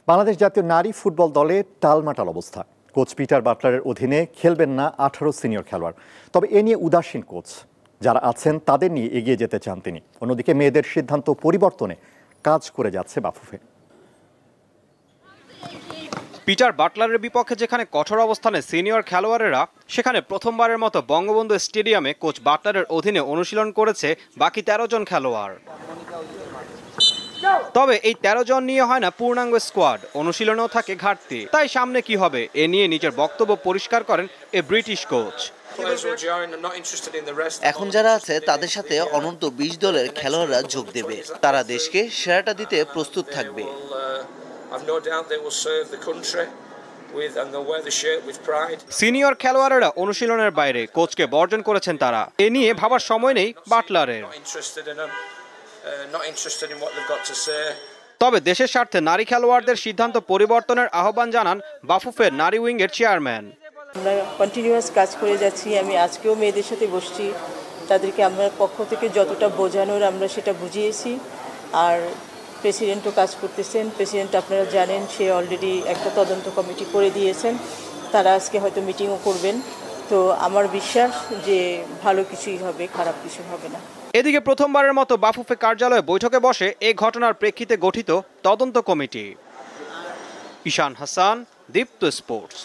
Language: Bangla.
বাংলাদেশ জাতীয় নারী ফুটবল দলে টালমাটাল অবস্থা। কোচ পিটার বাটলারের অধীনে খেলবেন না 18 সিনিয়র খেলোয়াড়। তবে এ নিয়ে উদাসীন কোচ, যারা আছেন তাদের নিয়ে এগিয়ে যেতে চান তিনি। অন্যদিকে মেয়েদের সিদ্ধান্ত পরিবর্তনে কাজ করে যাচ্ছে বাফুফে। পিটার বাটলারের বিপক্ষে যেখানে কঠোর অবস্থানে সিনিয়র খেলোয়াড়েরা, সেখানে প্রথমবারের মতো বঙ্গবন্ধু স্টেডিয়ামে কোচ বাটলারের অধীনে অনুশীলন করেছে বাকি 13 জন খেলোয়াড়। তবে এই 13 জন নিয়ে হয় না পূর্ণাঙ্গ স্কোয়াড, অনুশীলনেও থাকে ঘাটতি। তাই সামনে কি হবে এ নিয়ে নিজের বক্তব্য পরিষ্কার করেন এ ব্রিটিশ কোচ। এখন যারা আছে তাদের সাথে অনূর্ধ্ব 20 দলের খেলোয়াড়রা যোগ দেবে। তারা দেশকে সেরাটা দিতে প্রস্তুত থাকবে। সিনিয়র খেলোয়াড়েরা অনুশীলনের বাইরে কোচকে বর্জন করেছেন তারা। এ নিয়ে ভাবার সময় নেই বাটলারের। তবে দেশের স্বার্থে নারী খেলোয়াড়দের সিদ্ধান্ত পরিবর্তনের আহ্বান জানান বাফুফের নারী উইংয়ের চেয়ারম্যান। আমরা কন্টিনিউয়াস কাজ করে যাচ্ছি। আমি আজকেও মেয়েদের সাথে বসছি, তাদেরকে আমরা পক্ষ থেকে যতটা বোঝানোর আমরা সেটা বুঝিয়েছি। আর প্রেসিডেন্টও কাজ করতেছেন। প্রেসিডেন্ট আপনারা জানেন, সে অলরেডি একটা তদন্ত কমিটি করে দিয়েছেন। তারা আজকে হয়তো মিটিংও করবেন। তো আমার বিশ্বাস যে ভালো কিছুই হবে, খারাপ কিছু হবে না। এদিকে প্রথমবারের মতো বাফুফে কার্যালয়ে বৈঠকে বসে এই ঘটনার প্রেক্ষিতে গঠিত তদন্ত কমিটি। ঈশান হাসান, দীপ্ত স্পোর্টস।